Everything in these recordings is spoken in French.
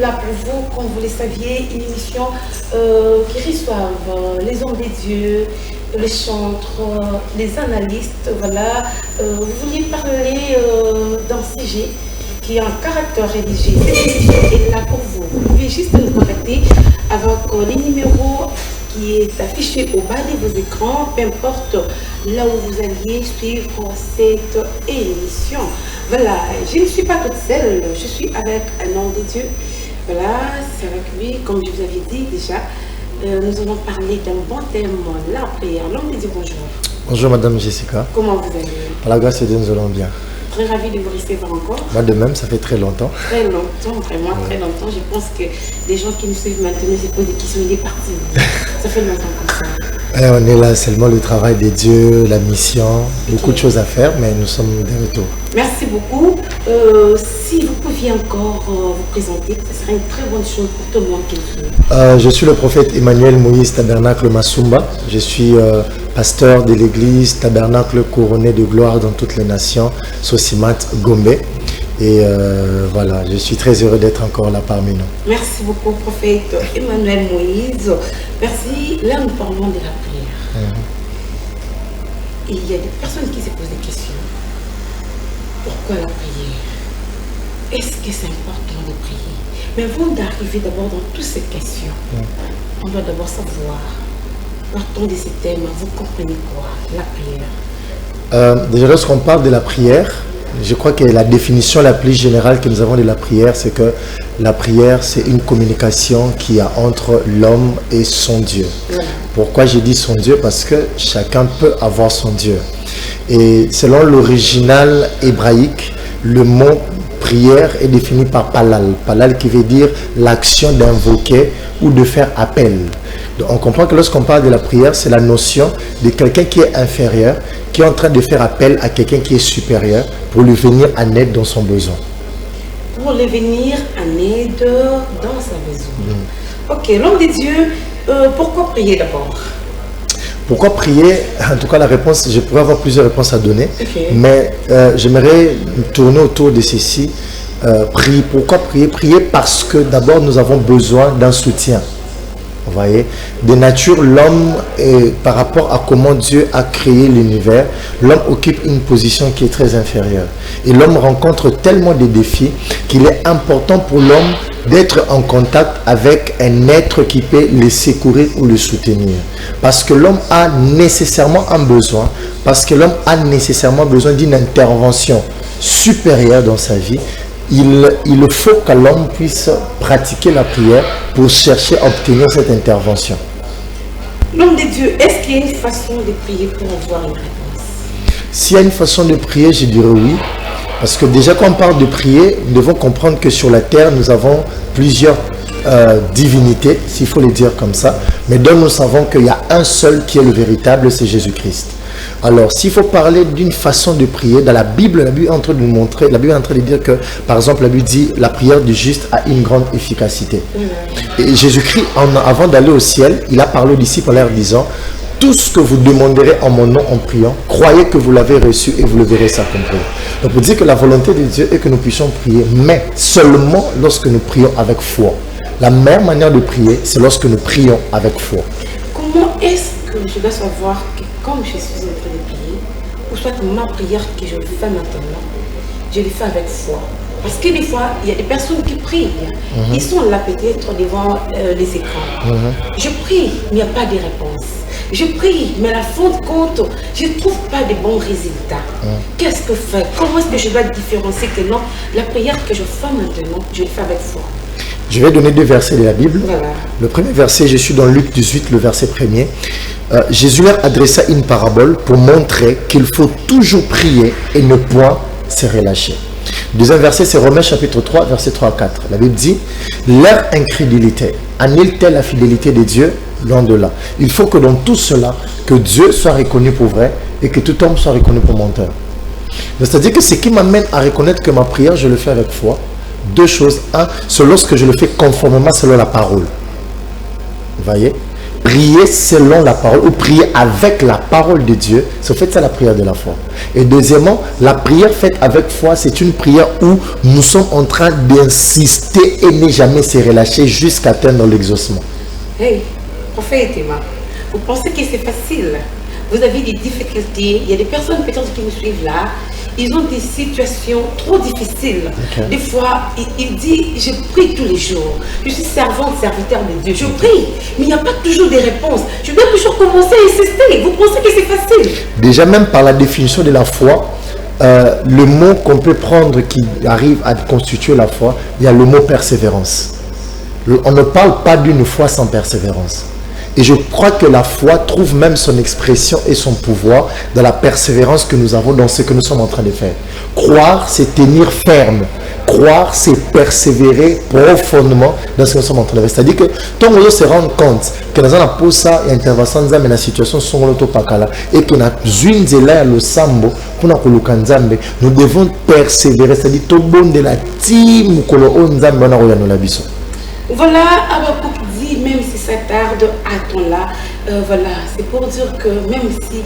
Là pour vous, comme vous le saviez, une émission qui reçoivent les hommes des dieux, les chantres, les analystes, voilà. Vous vouliez parler d'un sujet qui a un caractère religieux. Cette émission est là pour vous. Vous pouvez juste nous contacter avec les numéros qui est affiché au bas de vos écrans, peu importe là où vous alliez suivre cette émission. Voilà, je ne suis pas toute seule, je suis avec un homme de Dieu. Voilà, c'est avec lui, comme je vous avais dit déjà, nous allons parler d'un bon thème, la prière. L'homme de Dieu, bonjour. Bonjour Madame Jessica. Comment vous allez? Par la grâce de Dieu, nous allons bien. Très ravi de vous recevoir encore. Moi de même, ça fait très longtemps. Très longtemps, vraiment très longtemps. Je pense que les gens qui nous suivent maintenant se posent des questions, il est parti. Ça fait longtemps comme ça. Et on est là, seulement le travail des dieux, la mission, beaucoup de choses à faire, mais nous sommes de retour. Merci beaucoup. Si vous pouviez encore vous présenter, ce serait une très bonne chose pour tout le monde qui nous suit. Je suis le prophète Emmanuel Moïse Tabernacle Masumba. Je suis pasteur de l'église Tabernacle Couronné de Gloire dans toutes les nations, Sosimat Gombe. Et voilà, je suis très heureux d'être encore là parmi nous. Merci beaucoup, prophète Emmanuel Moïse. Merci. Là, nous parlons de la prière. Et il y a des personnes qui se posent des questions. Pourquoi la prière? Est-ce que c'est important de prier? Mais avant d'arriver d'abord dans toutes ces questions, on doit d'abord savoir, partons de ces thèmes, vous comprenez quoi, la prière? Déjà, lorsqu'on parle de la prière, je crois que la définition la plus générale que nous avons de la prière, c'est que la prière, c'est une communication qu'il y a entre l'homme et son Dieu. Pourquoi j'ai dit son Dieu? Parce que chacun peut avoir son Dieu. Et selon l'original hébraïque, le mot prière est défini par palal. Palal qui veut dire l'action d'invoquer ou de faire appel. Donc on comprend que lorsqu'on parle de la prière, c'est la notion de quelqu'un qui est inférieur, qui est en train de faire appel à quelqu'un qui est supérieur pour lui venir en aide dans son besoin. Pour lui venir en aide dans sa besoin. Ok, l'homme de Dieu, pourquoi prier d'abord? Pourquoi prier? En tout cas, la réponse, je pourrais avoir plusieurs réponses à donner, mais j'aimerais tourner autour de ceci. Prier. Pourquoi prier? Prier parce que d'abord, nous avons besoin d'un soutien. Vous voyez, de nature, l'homme, par rapport à comment Dieu a créé l'univers, l'homme occupe une position qui est très inférieure. Et l'homme rencontre tellement de défis qu'il est important pour l'homme d'être en contact avec un être qui peut le secourir ou le soutenir. Parce que l'homme a nécessairement un besoin, parce que l'homme a nécessairement besoin d'une intervention supérieure dans sa vie. Il faut que l'homme puisse pratiquer la prière pour chercher à obtenir cette intervention. L'homme de Dieu, est-ce qu'il y a une façon de prier pour avoir une réponse? S'il y a une façon de prier, je dirais oui. Parce que déjà quand on parle de prier, nous devons comprendre que sur la terre, nous avons plusieurs divinités, s'il faut le dire comme ça. Mais dont nous savons qu'il y a un seul qui est le véritable, c'est Jésus-Christ. Alors, s'il faut parler d'une façon de prier, dans la Bible est en train de nous montrer, la Bible est en train de dire que, par exemple, la Bible dit la prière du juste a une grande efficacité. Et Jésus-Christ, avant d'aller au ciel, il a parlé aux disciples en leur disant, tout ce que vous demanderez en mon nom en priant, croyez que vous l'avez reçu et vous le verrez s'accomplir. Donc, pour dire que la volonté de Dieu est que nous puissions prier, mais seulement lorsque nous prions avec foi. La meilleure manière de prier, c'est lorsque nous prions avec foi. Comment est-ce que je dois savoir que comme je suis en train de prier, ou soit ma prière que je fais maintenant, je le fais avec foi? Parce que des fois, il y a des personnes qui prient. Ils sont là peut-être devant les écrans. Je prie, mais il n'y a pas de réponse. Je prie, mais à la fin de compte, je ne trouve pas de bons résultats. Qu'est-ce que je fais? Comment est-ce que je dois différencier que non, la prière que je fais maintenant, je le fais avec foi? Je vais donner deux versets de la Bible. Voilà. Le premier verset, je suis dans Luc 18, le verset premier. Jésus leur adressa une parabole pour montrer qu'il faut toujours prier et ne point se relâcher. Le deuxième verset, c'est Romains chapitre 3, verset 3 à 4. La Bible dit, leur incrédulité annule-t-elle la fidélité de Dieu? Loin de là. Il faut que dans tout cela, que Dieu soit reconnu pour vrai et que tout homme soit reconnu pour menteur. C'est-à-dire que ce qui m'amène à reconnaître que ma prière, je le fais avec foi. Deux choses. Un, c'est lorsque je le fais conformément selon la parole. Vous voyez? prier selon la parole ou prier avec la parole de Dieu, c'est en fait ça la prière de la foi. Et deuxièmement, la prière faite avec foi, c'est une prière où nous sommes en train d'insister et ne jamais se relâcher jusqu'à atteindre l'exaucement. Hey, prophète Emma, vous pensez que c'est facile? Vous avez des difficultés, il y a des personnes peut-être qui nous suivent là, ils ont des situations trop difficiles. Okay. Des fois, il dit, je prie tous les jours, je suis servante, serviteur de Dieu, je prie, mais il n'y a pas toujours des réponses. Je dois toujours commencer à insister. Vous pensez que c'est facile? Déjà, même par la définition de la foi, le mot qu'on peut prendre qui arrive à constituer la foi, il y a le mot persévérance. On ne parle pas d'une foi sans persévérance. Et je crois que la foi trouve même son expression et son pouvoir dans la persévérance que nous avons dans ce que nous sommes en train de faire. Croire, c'est tenir ferme. Croire, c'est persévérer profondément dans ce que nous sommes en train de faire. C'est-à-dire que tant qu'on se rend compte que nous avons posé ça et intervention dans la situation et que nous avons le sambo pour nous devons persévérer. C'est-à-dire tout le monde de la team voilà, Habakkuk dit, même si ça tarde, attends-là. Voilà, c'est pour dire que même si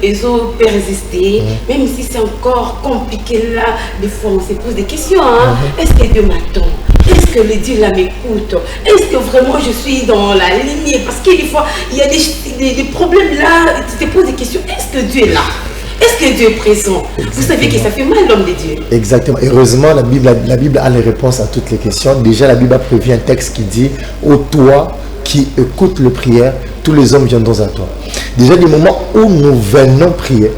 ils ont persisté, même si c'est encore compliqué là, des fois on se pose des questions. Hein? Est-ce que Dieu m'attend? Est-ce que le Dieu là m'écoute? Est-ce que vraiment je suis dans la lignée? Parce que des fois, il y a des problèmes là, tu te poses des questions. Est-ce que Dieu est là? Est-ce que Dieu est présent? Exactement. Vous savez que ça fait mal l'homme de Dieu. Exactement. Heureusement, la Bible a les réponses à toutes les questions. Déjà, la Bible a prévu un texte qui dit « Ô toi qui écoutes le prière, tous les hommes viendront à toi. » Déjà, du moment où nous venons prier,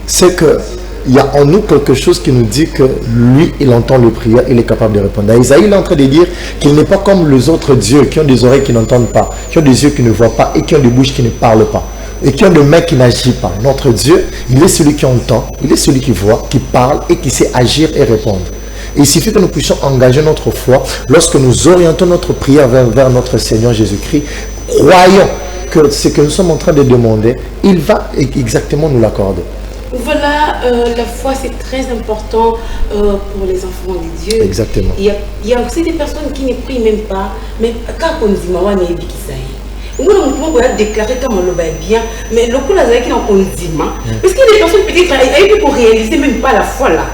c'est qu'il y a en nous quelque chose qui nous dit que lui, il entend le prière, il est capable de répondre. Isaïe, il est en train de dire qu'il n'est pas comme les autres dieux qui ont des oreilles qui n'entendent pas, qui ont des yeux qui ne voient pas et qui ont des bouches qui ne parlent pas. Et qui ont des mains qui n'agissent pas. Notre Dieu, il est celui qui entend, il est celui qui voit, qui parle et qui sait agir et répondre. Et il suffit que nous puissions engager notre foi lorsque nous orientons notre prière vers notre Seigneur Jésus-Christ, croyons que ce que nous sommes en train de demander, il va exactement nous l'accorder. Voilà, la foi c'est très important pour les enfants de Dieu. Exactement. Il y a aussi des personnes qui ne prient même pas, mais quand on dit mawa ne bikisaï. On va déclarer comme on le va bien, mais le coup là, c'est qu'il en dit parce qu'il y a des personnes peut-être pour réaliser même pas la foi là,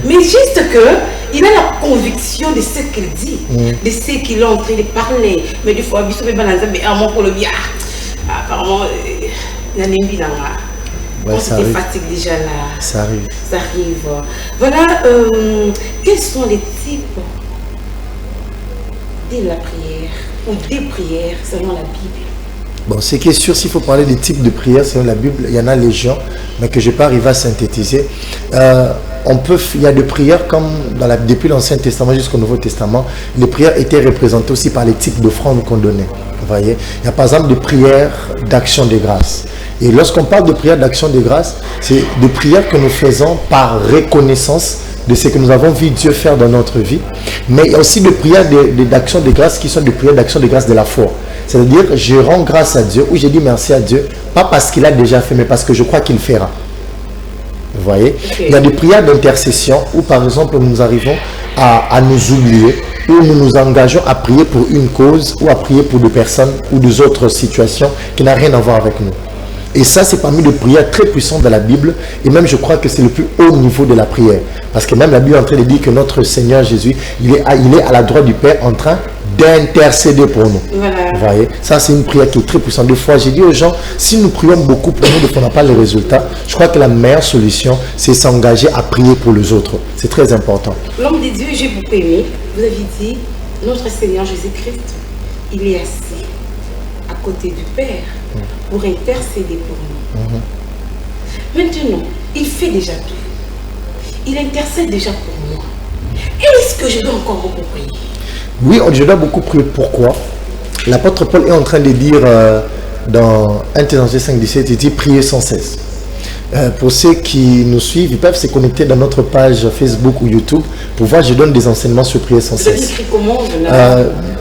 mais juste que il a la conviction de ce qu'il dit, de ce qu'il est en train de parler, mais des fois, mais à mon pour le bien, apparemment, il y a un imbi là. On se fatigue déjà là. Ça arrive. Ça arrive. Voilà, quels sont les types de la prière ou des prières selon la Bible? Bon, ce qui est sûr, s'il faut parler des types de prières selon la Bible, il y en a légion, mais que je ne vais pas arriver à synthétiser. Il y a des prières comme depuis l'Ancien Testament jusqu'au Nouveau Testament, les prières étaient représentées aussi par les types d'offrandes qu'on donnait. Vous voyez, il y a par exemple des prières d'action de grâce. Et lorsqu'on parle de prières d'action de grâce, c'est des prières que nous faisons par reconnaissance de ce que nous avons vu Dieu faire dans notre vie. Mais il y a aussi des prières d'action de grâce qui sont des prières d'action de grâce de la foi. C'est-à-dire, je rends grâce à Dieu, ou je dis merci à Dieu, pas parce qu'il a déjà fait, mais parce que je crois qu'il fera. Vous voyez? Il y a des prières d'intercession où, par exemple, nous arrivons à nous oublier, où nous nous engageons à prier pour une cause, ou à prier pour des personnes, ou des autres situations qui n'ont rien à voir avec nous. Et ça, c'est parmi les prières très puissantes de la Bible. Et même, je crois que c'est le plus haut niveau de la prière. Parce que même la Bible est en train de dire que notre Seigneur Jésus, il est à la droite du Père en train d'intercéder pour nous. Voilà. Vous voyez, ça c'est une prière qui est très puissante. Des fois, j'ai dit aux gens, si nous prions beaucoup pour nous, on n'a pas les résultats, je crois que la meilleure solution, c'est s'engager à prier pour les autres. C'est très important. L'homme de Dieu, j'ai beaucoup aimé. Vous avez dit, notre Seigneur Jésus-Christ, il est assis à côté du Père pour intercéder pour nous. Maintenant, il fait déjà tout. Il intercède déjà pour moi. Est-ce que je dois encore beaucoup prier? Oui, je dois beaucoup prier. Pourquoi? L'apôtre Paul est en train de dire dans 1 Thessaloniciens 5:17, il dit prier sans cesse. Pour ceux qui nous suivent, ils peuvent se connecter dans notre page Facebook ou YouTube pour voir, je donne des enseignements sur prier sans cesse. Vous avez écrit comment?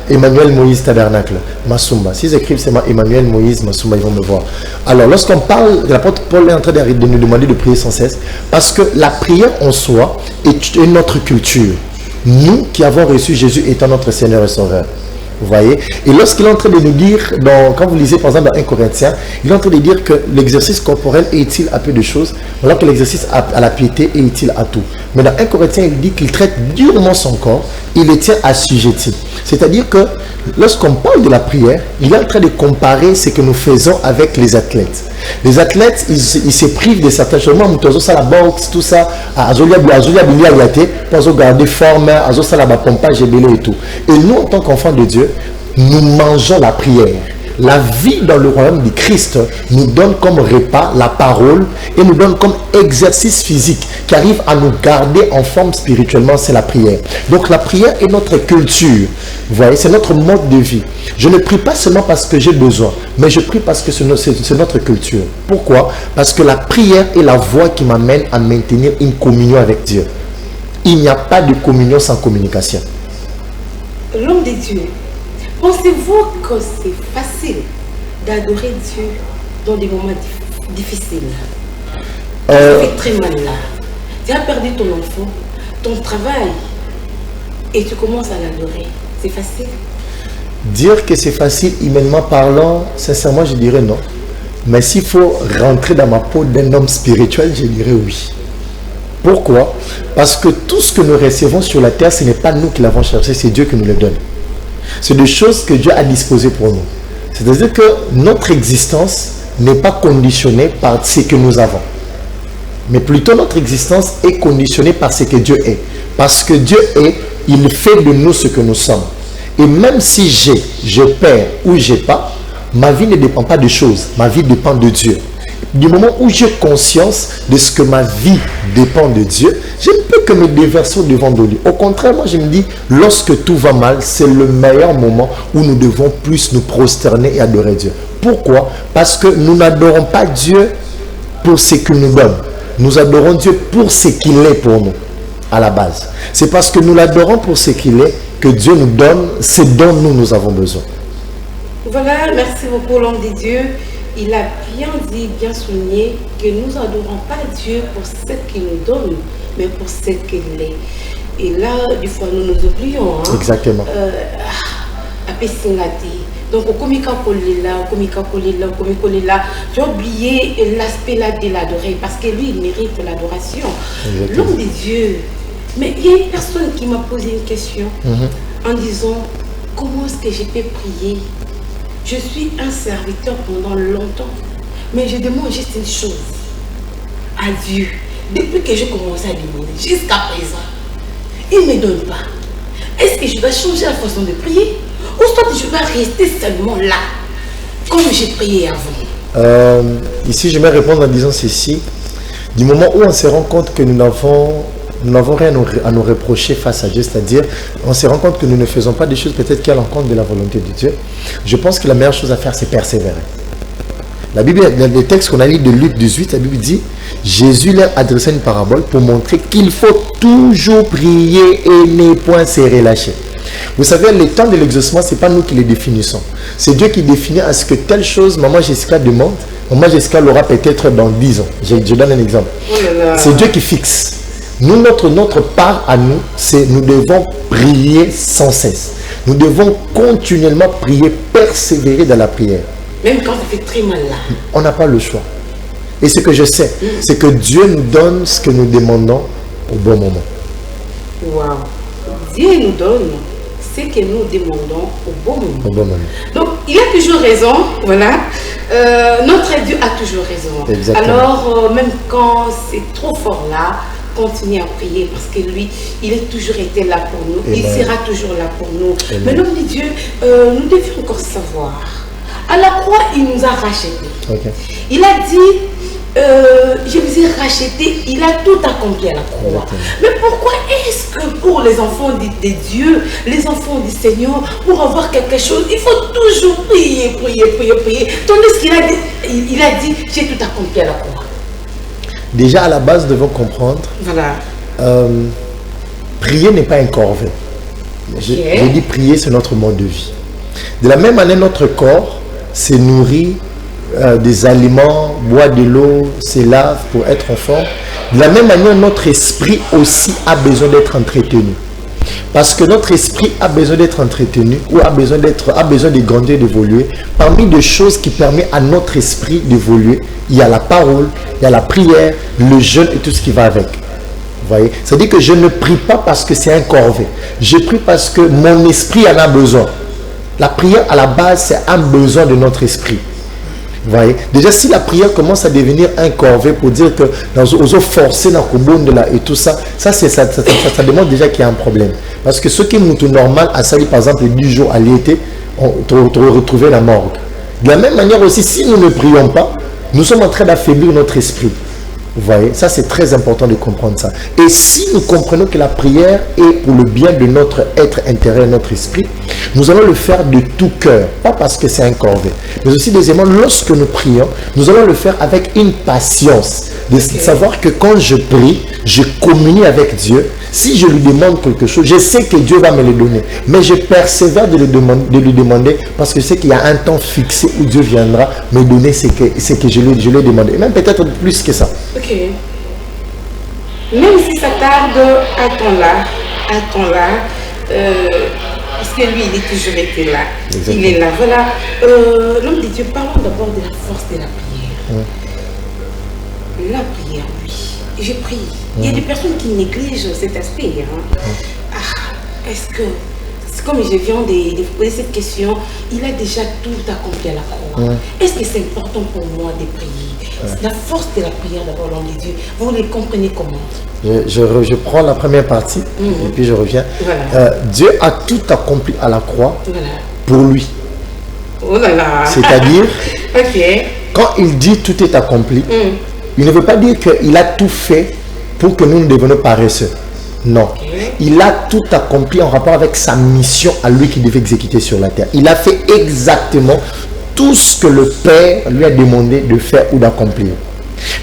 Emmanuel Moïse Tabernacle, Masumba. S'ils écrivent c'est Emmanuel Moïse Masumba, ils vont me voir. Alors, lorsqu'on parle, l'apôtre Paul est en train de nous demander de prier sans cesse parce que la prière en soi est notre culture. Nous qui avons reçu Jésus étant notre Seigneur et Sauveur. Vous voyez? Et lorsqu'il est en train de nous dire, quand vous lisez par exemple dans 1 Corinthiens, il est en train de dire que l'exercice corporel est utile à peu de choses, alors que l'exercice à la piété est utile à tout. Mais dans 1 Corinthiens, il dit qu'il traite durement son corps, il le tient assujetti. C'est-à-dire que lorsqu'on parle de la prière, il est en train de comparer ce que nous faisons avec les athlètes. Les athlètes, ils se privent de certaines choses. Moi, ça la boxe, tout ça, pour garder forme, ça la pompage et tout. Et nous, en tant qu'enfants de Dieu, nous mangeons la prière. La vie dans le royaume du Christ nous donne comme repas la parole et nous donne comme exercice physique qui arrive à nous garder en forme spirituellement, c'est la prière. Donc la prière est notre culture, vous voyez, c'est notre mode de vie. Je ne prie pas seulement parce que j'ai besoin, mais je prie parce que c'est notre culture. Pourquoi? Parce que la prière est la voie qui m'amène à maintenir une communion avec Dieu. Il n'y a pas de communion sans communication. L'homme de Dieu, pensez-vous que c'est facile d'adorer Dieu dans des moments difficiles? Ça fait très mal là. Tu as perdu ton enfant, ton travail, et tu commences à l'adorer. C'est facile? Dire que c'est facile, humainement parlant, sincèrement, je dirais non. Mais s'il faut rentrer dans ma peau d'un homme spirituel, je dirais oui. Pourquoi? Parce que tout ce que nous recevons sur la terre, ce n'est pas nous qui l'avons cherché, c'est Dieu qui nous le donne. C'est des choses que Dieu a disposées pour nous. C'est-à-dire que notre existence n'est pas conditionnée par ce que nous avons. Mais plutôt notre existence est conditionnée par ce que Dieu est. Parce que Dieu est, il fait de nous ce que nous sommes. Et même si je perds ou je n'ai pas, ma vie ne dépend pas de choses. Ma vie dépend de Dieu. Du moment où j'ai conscience de ce que ma vie dépend de Dieu, je ne peux que me déverser devant de lui. Au contraire, moi je me dis, lorsque tout va mal, c'est le meilleur moment où nous devons plus nous prosterner et adorer Dieu. Pourquoi? Parce que nous n'adorons pas Dieu pour ce qu'il nous donne. Nous adorons Dieu pour ce qu'il est pour nous, à la base. C'est parce que nous l'adorons pour ce qu'il est que Dieu nous donne ce dont nous avons besoin. Voilà, merci beaucoup l'homme de Dieu. Il a bien dit, bien souligné que nous n'adorons pas Dieu pour ce qu'il nous donne, mais pour ce qu'il est. Et là, des fois, nous nous oublions. Hein? Exactement. Donc, au komika là, tu as oublié l'aspect là de l'adorer parce que lui, il mérite l'adoration. L'homme de Dieu. Mais il y a une personne qui m'a posé une question en disant, comment est-ce que je peux prier? Je suis un serviteur pendant longtemps, mais je demande juste une chose à Dieu. Depuis que j'ai commencé à demander, jusqu'à présent, il ne me donne pas. Est-ce que je dois changer la façon de prier? Ou soit je dois rester seulement là, comme j'ai prié avant? Ici, je vais répondre en disant ceci. Du moment où on se rend compte que nous n'avons rien à nous reprocher face à Dieu, c'est-à-dire on se rend compte que nous ne faisons pas des choses peut-être qu'à l'encontre de la volonté de Dieu, je pense que la meilleure chose à faire, c'est persévérer. La Bible, dans les textes qu'on a lu de Luc 18, la Bible dit, Jésus leur adressait une parabole pour montrer qu'il faut toujours prier et ne point se relâcher. Vous savez, le temps de l'exaucement, ce n'est pas nous qui les définissons. C'est Dieu qui définit à ce que telle chose, maman Jessica demande, maman Jessica l'aura peut-être dans 10 ans. Je donne un exemple. C'est Dieu qui fixe. Nous, notre part à nous, c'est nous devons prier sans cesse. Nous devons continuellement prier, persévérer dans la prière. Même quand ça fait très mal là. On n'a pas le choix. Et ce que je sais, c'est que Dieu nous donne ce que nous demandons au bon moment. Waouh. Dieu nous donne ce que nous demandons au bon moment. Au bon moment. Donc, il a toujours raison, voilà. Notre Dieu a toujours raison. Exactement. Alors, même quand c'est trop fort là, continuer à prier parce que lui, il a toujours été là pour nous. Amen. Il sera toujours là pour nous. Amen. Mais l'homme de Dieu, nous devions encore savoir. À la croix, il nous a rachetés. Okay. Il a dit, je vous ai racheté, il a tout accompli à la croix. Exactement. Mais pourquoi est-ce que pour les enfants de Dieu, les enfants du Seigneur, pour avoir quelque chose, il faut toujours prier. Tandis qu'il a dit, j'ai tout accompli à la croix. Déjà, à la base, nous devons comprendre. Voilà. Prier n'est pas un corvée. Okay. J'ai dit prier, c'est notre mode de vie. De la même manière, notre corps se nourrit des aliments, boit de l'eau, se lave pour être en forme. De la même manière, notre esprit aussi a besoin d'être entretenu. Parce que notre esprit a besoin d'être entretenu ou a besoin de grandir, d'évoluer. Parmi les choses qui permettent à notre esprit d'évoluer, il y a la parole, il y a la prière, le jeûne et tout ce qui va avec. Vous voyez? C'est-à-dire que je ne prie pas parce que c'est un corvée. Je prie parce que mon esprit en a besoin. La prière, à la base, c'est un besoin de notre esprit. Vous voyez? Déjà, si la prière commence à devenir un corvée pour dire que dans aux forcer dans le là et tout ça, ça demande déjà qu'il y a un problème. Parce que ce qui est normal à Sali, par exemple, 10 jours à l'été, on retrouver la morgue. De la même manière aussi, si nous ne prions pas, nous sommes en train d'affaiblir notre esprit. Vous voyez, ça c'est très important de comprendre ça. Et si nous comprenons que la prière est pour le bien de notre être intérieur, notre esprit, nous allons le faire de tout cœur, pas parce que c'est un corvée, mais aussi deuxièmement, lorsque nous prions, nous allons le faire avec une patience, de savoir que quand je prie, je communie avec Dieu. Si je lui demande quelque chose, je sais que Dieu va me le donner, mais je persévère de lui demander parce que je sais qu'il y a un temps fixé où Dieu viendra me donner ce que je lui ai demandé, et même peut-être plus que ça. Ok. Même si ça tarde, attends-là. Parce que lui, il est toujours été là. Exactement. Il est là. Voilà. L'homme de Dieu, parlons d'abord de la force de la prière. La prière, oui. Je prie. Il y a des personnes qui négligent cet aspect. Est-ce que, comme je viens de poser cette question, il a déjà tout accompli à la croix. Est-ce que c'est important pour moi de prier? La force de la prière d'abord, l'homme de Dieu, vous les comprenez comment? Je prends la première partie et puis je reviens. Voilà. Dieu a tout accompli à la croix pour lui. Oh là là. C'est-à-dire, quand il dit tout est accompli, il ne veut pas dire qu'il a tout fait pour que nous devenions paresseux. Non. Il a tout accompli en rapport avec sa mission à lui qui devait exécuter sur la terre. Il a fait exactement tout ce que le Père lui a demandé de faire ou d'accomplir.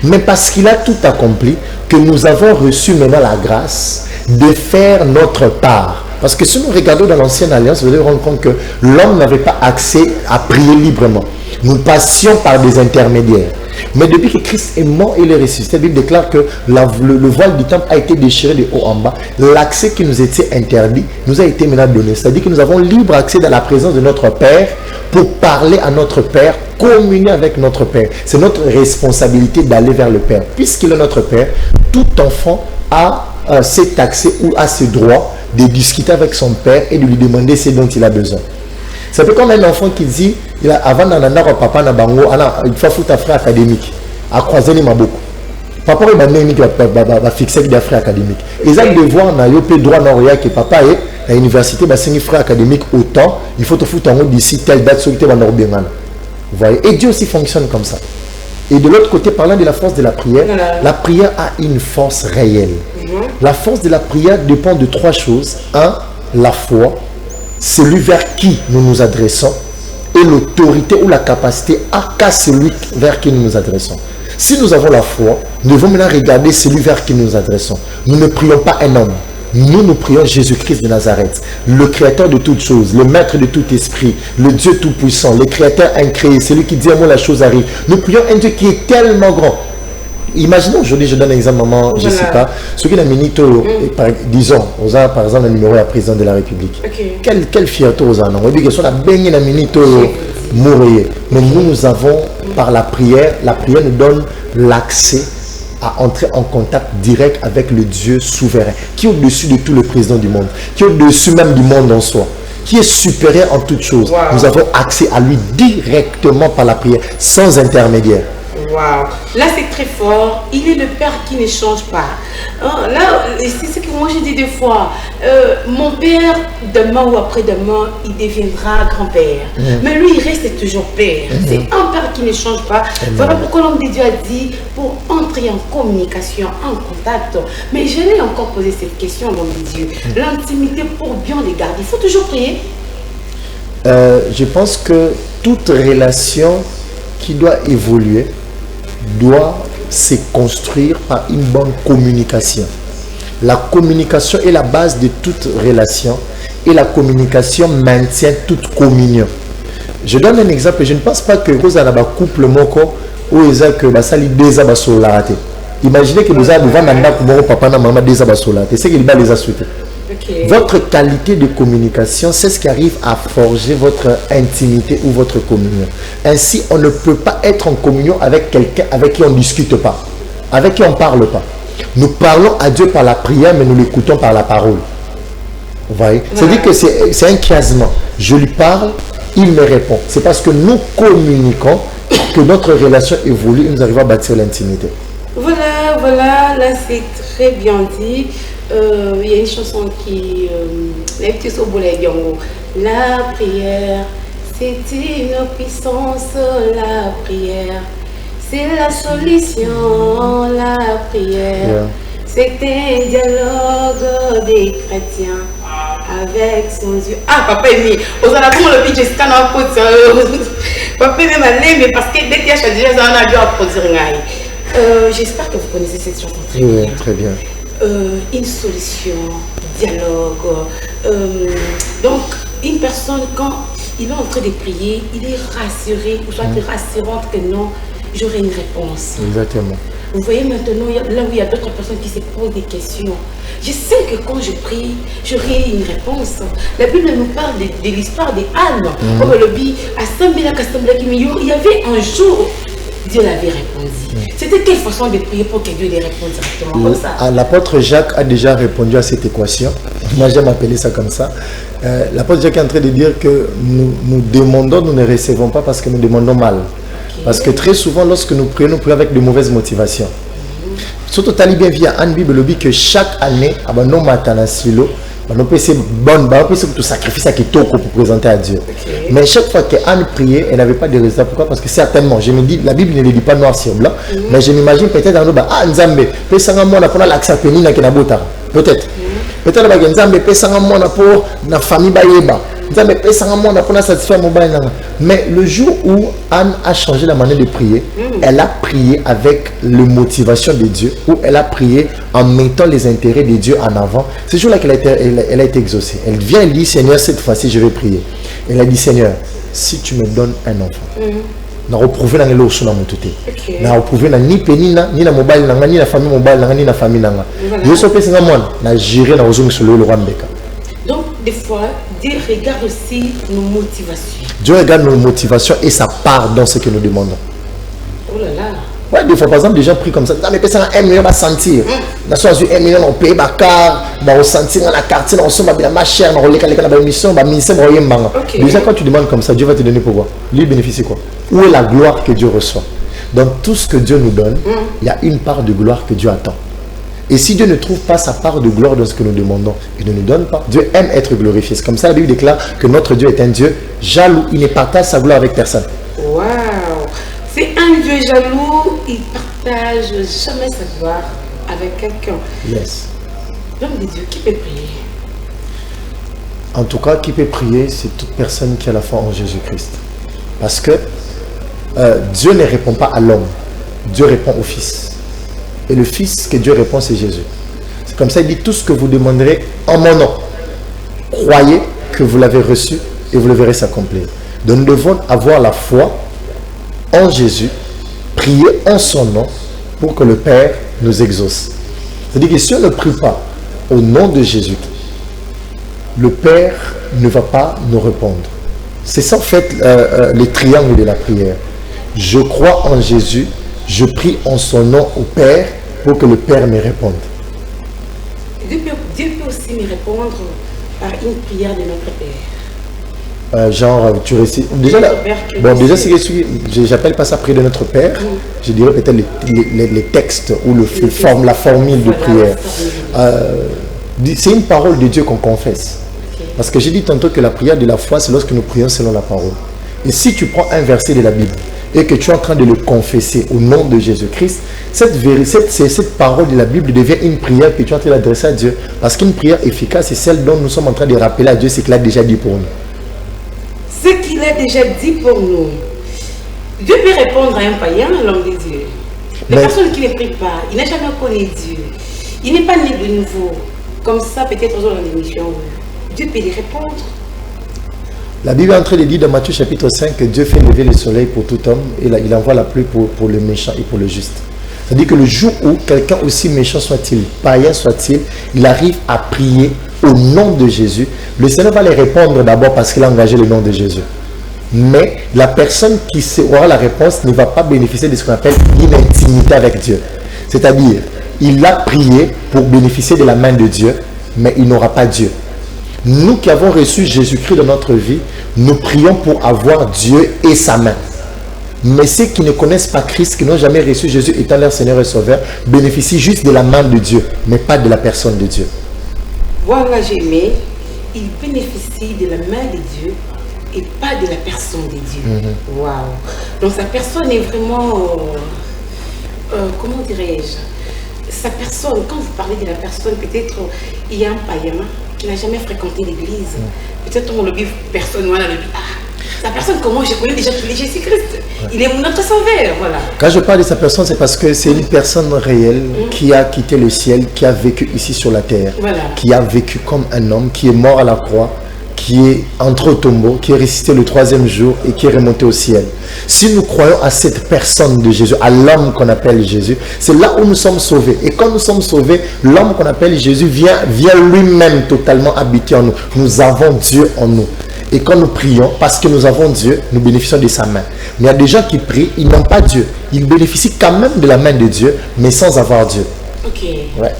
Mais parce qu'il a tout accompli, que nous avons reçu maintenant la grâce de faire notre part. Parce que si nous regardons dans l'Ancienne Alliance, vous allez vous rendre compte que l'homme n'avait pas accès à prier librement. Nous passions par des intermédiaires. Mais depuis que Christ est mort et il est ressuscité, la Bible déclare que le voile du temple a été déchiré de haut en bas. L'accès qui nous était interdit nous a été maintenant donné. C'est-à-dire que nous avons libre accès dans la présence de notre Père pour parler à notre Père, communier avec notre Père. C'est notre responsabilité d'aller vers le Père. Puisqu'il est notre Père, tout enfant a cet accès ou a ce droit de discuter avec son Père et de lui demander ce dont il a besoin. C'est un peu comme un enfant qui dit, avant d'en papa na bango, il faut foutre un frère académique, à croiser les maboko. Papa va fixer des frères académiques. Ils ont le devoir, na droit na que papa est à l'université, c'est un frère académique autant, il faut te foutre en haut d'ici, telle date, sur le Vous voyez, et Dieu aussi fonctionne comme ça. Et de l'autre côté, parlant de la force de la prière a une force réelle. La force de la prière dépend de trois choses. Un, la foi, celui vers qui nous nous adressons, et l'autorité ou la capacité à celui vers qui nous nous adressons. Si nous avons la foi, nous devons maintenant regarder celui vers qui nous nous adressons. Nous ne prions pas un homme. Nous prions Jésus-Christ de Nazareth, le créateur de toutes choses, le maître de tout esprit, le Dieu tout-puissant, le créateur incréé, celui qui dit à moi la chose arrive. Nous prions un Dieu qui est tellement grand. Imaginons aujourd'hui, je donne un exemple, maman Jessica, ce qui est minito, disons, par exemple, le numéro à président de la République. Quelle fierté aux gens. On dit que soit la baigne la minito mourir. Mais nous avons, par la prière nous donne l'accès à entrer en contact direct avec le Dieu souverain, qui est au-dessus de tout le président du monde, qui est au-dessus même du monde en soi, qui est supérieur en toutes choses. Nous avons accès à lui directement par la prière, sans intermédiaire. Waouh, là c'est très fort. Il est le Père qui ne change pas. Là, c'est ce que moi je dis des fois. Mon père, demain ou après-demain, il deviendra grand-père. Mais lui, il reste toujours Père. C'est un Père qui ne change pas. Voilà pourquoi l'homme de Dieu a dit pour entrer en communication, en contact. Mais je l'ai encore posé cette question, l'homme de Dieu. L'intimité pour bien les garder. Il faut toujours prier. Je pense que toute relation qui doit évoluer doit se construire par une bonne communication. La communication est la base de toute relation et la communication maintient toute communion. Je donne un exemple. Je ne pense pas que vous avez un couple moko où ils ont que basali déjà basolate. Imaginez que vous avez devant nanda pour papa na maman déjà basolate. C'est qu'il va les assurer. Votre qualité de communication, c'est ce qui arrive à forger votre intimité ou votre communion. Ainsi, on ne peut pas être en communion avec quelqu'un avec qui on ne discute pas, avec qui on ne parle pas. Nous parlons à Dieu par la prière, mais nous l'écoutons par la parole. Vous voyez? C'est-à-dire que c'est un chiasme. Je lui parle, il me répond. C'est parce que nous communiquons que notre relation évolue et nous arrivons à bâtir l'intimité. Voilà, là c'est très bien dit. Il y a une chanson qui la prière, c'est une puissance, la prière, c'est la solution, la prière, c'est un dialogue des chrétiens avec son Dieu. Ah, papa est mis. Aux alentours, le pitch est en côte. Papa est même allé, mais parce que dès qu'il y a déjà un avion à produire. J'espère que vous connaissez cette chanson très bien. Oui, très bien. Une solution, dialogue. Donc, une personne, quand il est en train de prier, il est rassuré, ou soit rassurante que non, j'aurai une réponse. Exactement. Vous voyez maintenant, là où il y a d'autres personnes qui se posent des questions. Je sais que quand je prie, j'aurai une réponse. La Bible nous parle de l'histoire d'Anne. Il y avait un jour, Dieu l'avait répondu. C'était quelle façon de prier pour que Dieu les réponde directement comme ça? L'apôtre Jacques a déjà répondu à cette équation. Moi, j'aime appeler ça comme ça. L'apôtre Jacques est en train de dire que nous demandons, nous ne recevons pas parce que nous demandons mal. Parce que très souvent, lorsque nous prions avec de mauvaises motivations. Surtout, tu as bien vu à Anne Bible que chaque année, nous matons dans silo, nous faisons tout sacrifice pour présenter à Dieu. Mais chaque fois qu'Anne priait, elle n'avait pas de résultat. Pourquoi? Parce que certainement, je me dis, la Bible ne le dit pas noir sur blanc, mais je m'imagine peut-être dans le Nzambe, peut-être. Peut-être Nzambe pour la famille Bayeba. Mais le jour où Anne a changé la manière de prier, elle a prié avec la motivation de Dieu, ou elle a prié en mettant les intérêts de Dieu en avant. Ce jour-là qu'elle a été exaucée. Elle vient et dit, Seigneur, cette fois-ci, je vais prier. Elle a dit, Seigneur, si tu me donnes un enfant, na reprouver na ngelo suna mututé na reprouver na ni penina ni na mobile na ni na famille mobile na ni na famille na yo so pesa mwana na gérer na ozungu solo le rwambeka. Donc des fois Dieu regarde aussi nos motivations. Dieu regarde nos motivations et sa part dans ce que nous demandons. Oh là là. Ouais, des fois par exemple des gens prient comme ça, mais personne 1 million va sentir. Na soit 1 million on paye bakar, va ressentir dans la quartier, on somba bien ma chère, on releka la mission, ba ministère ba yembanga. Déjà quand tu demandes comme ça, Dieu va te donner pouvoir. Lui bénéficie quoi? Où est la gloire que Dieu reçoit? Dans tout ce que Dieu nous donne, il y a une part de gloire que Dieu attend. Et si Dieu ne trouve pas sa part de gloire dans ce que nous demandons, il ne nous donne pas. Dieu aime être glorifié. C'est comme ça la Bible déclare que notre Dieu est un Dieu jaloux. Il ne partage sa gloire avec personne. Waouh! C'est un Dieu jaloux. Il ne partage jamais sa gloire avec quelqu'un. Yes. L'homme de Dieu, qui peut prier? En tout cas, qui peut prier, c'est toute personne qui a la foi en Jésus-Christ. Parce que Dieu ne répond pas à l'homme. Dieu répond au Fils. Et le Fils que Dieu répond, c'est Jésus. C'est comme ça, il dit, tout ce que vous demanderez en mon nom, croyez que vous l'avez reçu et vous le verrez s'accomplir. Donc nous devons avoir la foi en Jésus, prier en son nom pour que le Père nous exauce. C'est-à-dire que si on ne prie pas au nom de Jésus, le Père ne va pas nous répondre. C'est ça en fait le triangle de la prière. Je crois en Jésus, je prie en son nom au Père pour que le Père me réponde. Dieu peut aussi me répondre par une prière de notre Père. Genre, tu récites. Déjà, déjà j'appelle pas ça prière de notre Père. Je dirais peut-être les textes ou la formule de prière. C'est une parole de Dieu qu'on confesse. Parce que j'ai dit tantôt que la prière de la foi, c'est lorsque nous prions selon la parole. Et si tu prends un verset de la Bible et que tu es en train de le confesser au nom de Jésus-Christ, cette parole de la Bible devient une prière que tu es en train d'adresser à Dieu. Parce qu'une prière efficace, c'est celle dont nous sommes en train de rappeler à Dieu ce qu'il a déjà dit pour nous. Ce qu'il a déjà dit pour nous. Dieu peut répondre à un païen, à l'homme de Dieu. La personne qui ne prie pas, il n'a jamais connu Dieu. Il n'est pas né de nouveau. Comme ça, peut-être dans l'émission, Dieu peut lui répondre. La Bible est en train de dire dans Matthieu chapitre 5 que Dieu fait lever le soleil pour tout homme et là, il envoie la pluie pour le méchant et pour le juste. C'est-à-dire que le jour où quelqu'un aussi méchant soit-il, païen soit-il, il arrive à prier au nom de Jésus, le Seigneur va les répondre d'abord parce qu'il a engagé le nom de Jésus. Mais la personne qui aura la réponse ne va pas bénéficier de ce qu'on appelle une intimité avec Dieu. C'est-à-dire, il a prié pour bénéficier de la main de Dieu, mais il n'aura pas Dieu. Nous qui avons reçu Jésus-Christ dans notre vie, nous prions pour avoir Dieu et sa main. Mais ceux qui ne connaissent pas Christ, qui n'ont jamais reçu Jésus étant leur Seigneur et Sauveur, bénéficient juste de la main de Dieu, mais pas de la personne de Dieu. Voilà, j'ai aimé. Il bénéficie de la main de Dieu et pas de la personne de Dieu. Waouh. Donc sa personne est vraiment, comment dirais-je, sa personne, quand vous parlez de la personne, peut-être il y a un païen qui n'a jamais fréquenté l'église. Peut-être on le dit, personne, voilà, le dit, sa personne, comment je connais déjà tous les Jésus-Christ. Il est notre sauveur, voilà. Quand je parle de sa personne, c'est parce que c'est une personne réelle qui a quitté le ciel, qui a vécu ici sur la terre, qui a vécu comme un homme, qui est mort à la croix, qui est entré au tombeau, qui est ressuscité le 3e jour et qui est remonté au ciel. Si nous croyons à cette personne de Jésus, à l'homme qu'on appelle Jésus, c'est là où nous sommes sauvés. Et quand nous sommes sauvés, l'homme qu'on appelle Jésus vient lui-même totalement habiter en nous. Nous avons Dieu en nous. Et quand nous prions, parce que nous avons Dieu, nous bénéficions de sa main. Mais il y a des gens qui prient, ils n'ont pas Dieu. Ils bénéficient quand même de la main de Dieu, mais sans avoir Dieu. Ok. Ouais.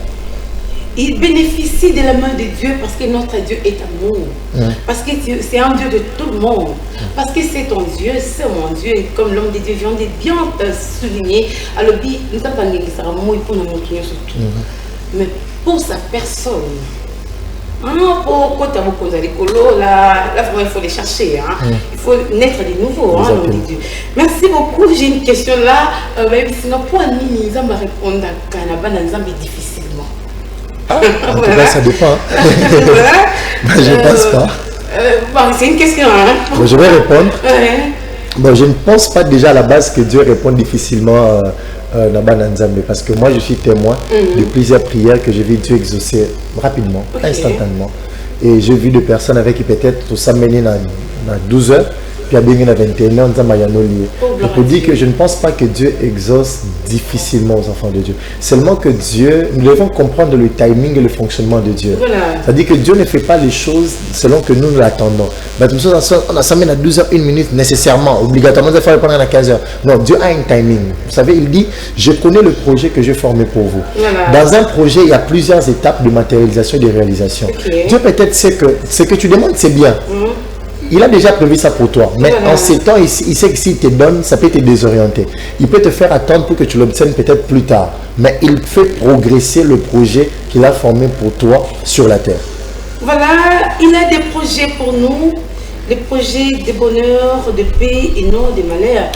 Il bénéficie de la main de Dieu parce que notre Dieu est amour. Parce que c'est un Dieu de tout le monde. Parce que c'est ton Dieu, c'est mon Dieu. Et comme l'homme de Dieu vient de bien souligner, alors nous sommes en église, pour nous montrer surtout. Mais pour sa personne, pour quand tu as des colos, là, vraiment, il faut les chercher. Il faut naître de nouveau, l'homme de Dieu. Merci beaucoup. J'ai une question là. Sinon, pour Nini, nous allons répondre à Canaba, nous allons difficilement. En tout cas, ça dépend. Je ne pense pas. C'est une question. Bon, je vais répondre. Bon, je ne pense pas déjà à la base que Dieu répond difficilement parce que moi, je suis témoin de plusieurs prières que j'ai vu Dieu exaucer rapidement, instantanément. Et j'ai vu des personnes avec qui peut-être tout ça mené dans 12 heures. Puis à 21 ans, je peux dire que je ne pense pas que Dieu exauce difficilement aux enfants de Dieu. Seulement que Dieu, nous devons comprendre le timing et le fonctionnement de Dieu. C'est-à-dire que Dieu ne fait pas les choses selon que nous l'attendons. On a ça à 12 heures, 1 minute, nécessairement, obligatoirement, il faut répondre à 15 heures. Non, Dieu a un timing. Vous savez, il dit, je connais le projet que j'ai formé pour vous. Dans un projet, il y a plusieurs étapes de matérialisation et de réalisation. Dieu peut-être sait que ce que tu demandes, c'est bien. Il a déjà prévu ça pour toi. Mais en ces temps, il sait que s'il te donne, ça peut te désorienter. Il peut te faire attendre pour que tu l'obtiennes peut-être plus tard. Mais il fait progresser le projet qu'il a formé pour toi sur la terre. Voilà, il a des projets pour nous. Des projets de bonheur, de paix et non de malheur.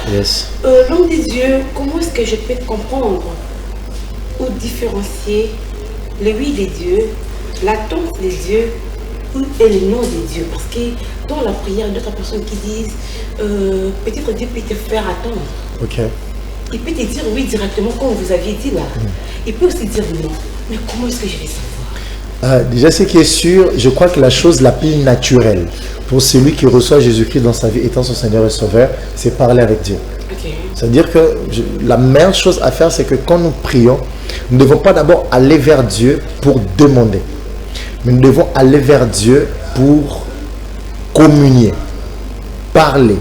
L'homme de Dieu, comment est-ce que je peux comprendre ou différencier le oui de Dieu, l'attente de Dieu et le nom de Dieu? Parce que dans la prière, il y a d'autres personnes qui disent peut-être Dieu peut te faire attendre. Il peut te dire oui directement, comme vous aviez dit là. Il peut aussi dire non. Mais comment est-ce que je vais savoir? Déjà, ce qui est sûr, je crois que la chose la plus naturelle pour celui qui reçoit Jésus-Christ dans sa vie étant son Seigneur et Sauveur, c'est parler avec Dieu. C'est-à-dire que la meilleure chose à faire, c'est que quand nous prions, nous ne devons pas d'abord aller vers Dieu pour demander. Mais nous devons aller vers Dieu pour communier, parler,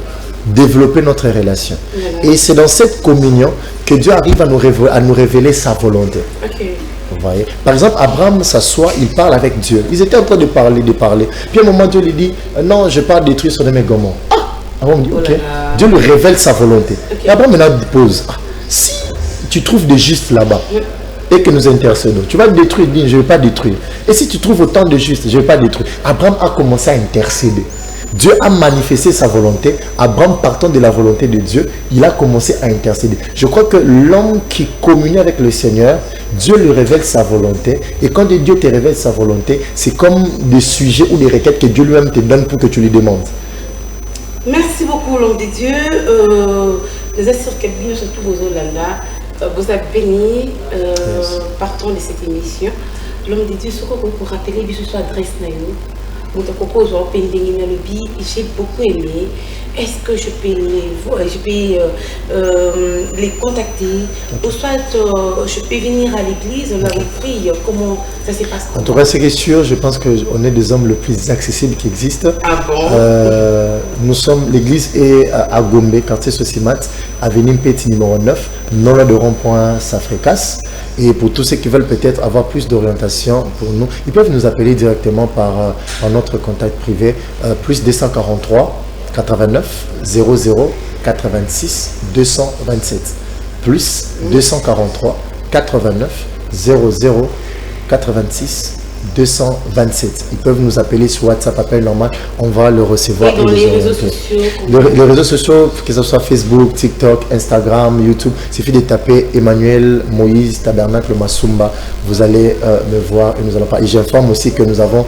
développer notre relation. Et c'est dans cette communion que Dieu arrive à nous révéler sa volonté. Vous voyez? Par exemple, Abraham s'assoit, il parle avec Dieu. Ils étaient en train de parler. Puis à un moment, Dieu lui dit, non, je pars détruire Sodome et Gomorrhe. Abraham dit, ok. Dieu lui révèle sa volonté. Et Abraham maintenant pose, si tu trouves des justes là-bas, et que nous intercédons, tu vas détruire, je ne vais pas détruire. Et si tu trouves autant de justes, je ne vais pas détruire. Abraham a commencé à intercéder. Dieu a manifesté sa volonté. Abraham, partant de la volonté de Dieu, il a commencé à intercéder. Je crois que l'homme qui communie avec le Seigneur, Dieu lui révèle sa volonté. Et quand Dieu te révèle sa volonté, c'est comme des sujets ou des requêtes que Dieu lui-même te donne pour que tu lui demandes. Merci beaucoup, l'homme de Dieu. Les assurés que bien surtout vos Olanda vous a béni partant de cette émission. L'homme de Dieu, ce qu'on peut rappeler, ce soit adresse naïo. j'ai beaucoup aimé. Est-ce que je peux les contacter ou soit je peux venir à l'église, on leur prie, comment ça se passe? En tout cas, c'est sûr, je pense qu'on est des hommes les plus accessibles qui existent. Ah bon? Nous sommes, l'église est à Gombe, quartier Sosimat, avenue Petit numéro 9, non loin de rond-point Safricas. Et pour tous ceux qui veulent peut-être avoir plus d'orientation pour nous, ils peuvent nous appeler directement par notre contact privé, plus 243 89 00 86 227, plus 243 89 00 86 227. Ils peuvent nous appeler sur WhatsApp, appel normal, on va le recevoir. Et dans les réseaux sociaux, les réseaux sociaux, que ce soit Facebook, TikTok, Instagram, YouTube, il suffit de taper Emmanuel Moïse Tabernacle Masumba, vous allez me voir et nous allons pas. Et j'informe aussi que nous avons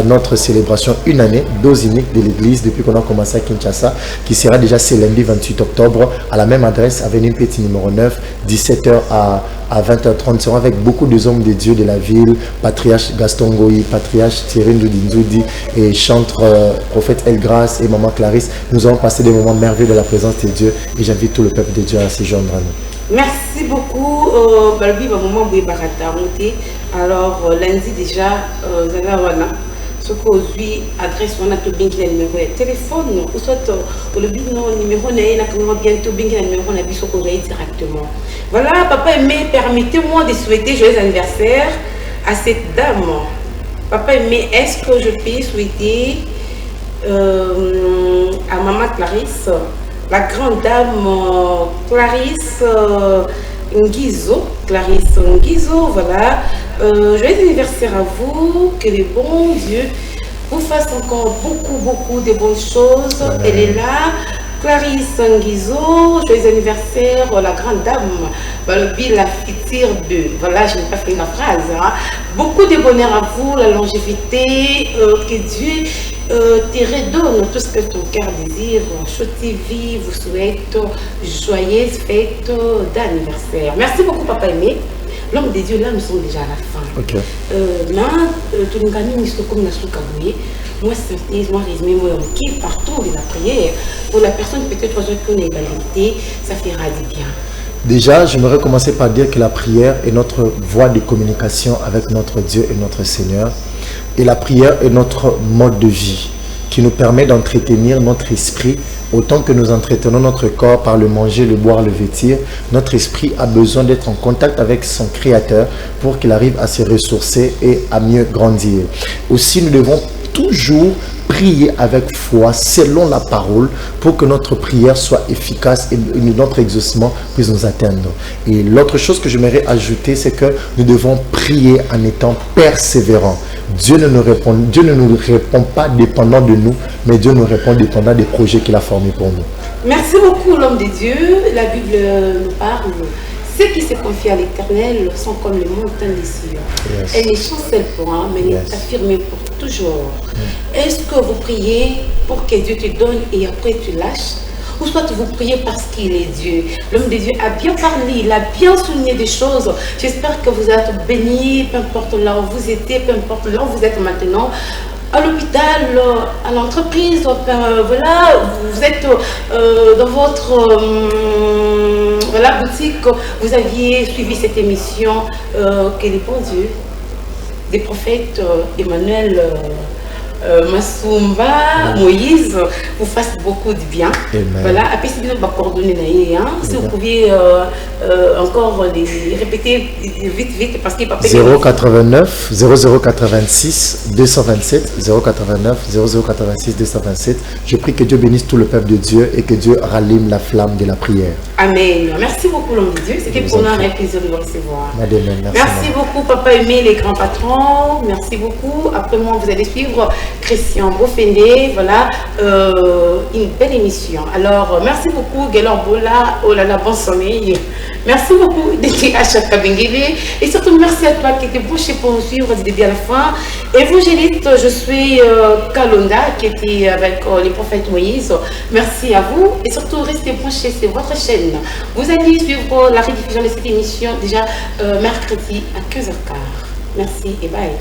notre célébration une année, dose unique de l'église depuis qu'on a commencé à Kinshasa, qui sera déjà ce lundi 28 octobre à la même adresse, avenue Petit numéro 9, 17h à 20h30. Nous serons avec beaucoup de hommes de Dieu de la ville, patriarche Gaston Goyi, patriarche Thierry Ndoudi et chantre prophète Elgras et maman Clarisse. Nous allons passer des moments merveilleux de la présence de Dieu et j'invite tout le peuple de Dieu à s'y joindre à nous. Merci beaucoup, Balbi, maman Barata. Alors, lundi déjà, Zalawana. Ce qu'aujourd'hui, adresse, on a tout bien qui a numéro de téléphone, ou soit le numéro bientôt bien numéro on a vu sur directement. Voilà, papa aimé, permettez-moi de souhaiter joyeux anniversaire à cette dame. Papa aimé, est-ce que je peux souhaiter à maman Clarisse, la grande dame Clarisse Nguizo, voilà. Joyeux anniversaire à vous, que le bon Dieu vous fasse encore beaucoup de bonnes choses. Voilà. Elle est là, Clarisse Nguizo, joyeux anniversaire, la grande dame, la future de, voilà, je n'ai pas fait la phrase, hein. Beaucoup de bonheur à vous, la longévité, que Dieu te redonne tout ce que ton cœur désire. Chaude TV vous souhaite joyeuse fête d'anniversaire. Merci beaucoup, papa aimé. L'homme des dieux, là, nous sommes déjà à la fin. Ok. Là, tout le monde est comme moi, synthèse, moi, résumé, moi, qui partout de la prière. Pour la personne peut-être qui a une égalité, ça fera du bien. Déjà, j'aimerais commencer par dire que la prière est notre voie de communication avec notre Dieu et notre Seigneur. Et la prière est notre mode de vie qui nous permet d'entretenir notre esprit. Autant que nous entretenons notre corps par le manger, le boire, le vêtir, notre esprit a besoin d'être en contact avec son Créateur pour qu'il arrive à se ressourcer et à mieux grandir. Aussi, nous devons toujours prier avec foi selon la parole pour que notre prière soit efficace et notre exaucement puisse nous atteindre. Et l'autre chose que j'aimerais ajouter, c'est que nous devons prier en étant persévérants. Dieu ne nous répond pas dépendant de nous, mais Dieu nous répond dépendant des projets qu'il a formés pour nous. Merci beaucoup, l'homme de Dieu. La Bible nous parle. Ceux qui se confient à l'Éternel sont comme les montagnes des cieux. Yes. Elle ne chancelle point, mais elle est affirmée pour toujours. Est-ce que vous priez pour que Dieu te donne et après tu lâches? Ou soit vous priez parce qu'il est Dieu. L'homme de Dieu a bien parlé, il a bien souligné des choses. J'espère que vous êtes bénis, peu importe là où vous étiez, peu importe là où vous êtes maintenant. À l'hôpital, à l'entreprise, voilà, vous êtes dans votre boutique, vous aviez suivi cette émission, que les bons dieux, des prophètes Emmanuel Masumba, Moïse, vous fasse beaucoup de bien. Amen. Voilà, après si vous coordonner, si vous pouviez encore les répéter vite parce qu'il n'y a pas 089 0086 227 089 0086 227. Je prie que Dieu bénisse tout le peuple de Dieu et que Dieu rallume la flamme de la prière. Amen. Merci beaucoup l'homme de Dieu. C'était pour nous un plaisir de vous recevoir. Merci beaucoup papa aimé, les grands patrons. Merci beaucoup. Après moi vous allez suivre Christian Bofende, voilà, une belle émission. Alors, merci beaucoup, Gaylor Bola, oh là là, bon sommeil. Merci beaucoup d'être à chaque Kabengele. Et surtout, merci à toi qui était bouché pour nous suivre du début à la fin. Évangéliste, je suis Kalonda, qui était avec les prophètes Moïse. Merci à vous. Et surtout, restez branchés sur votre chaîne. Vous allez suivre la rediffusion de cette émission déjà mercredi à 15h15. Merci et bye.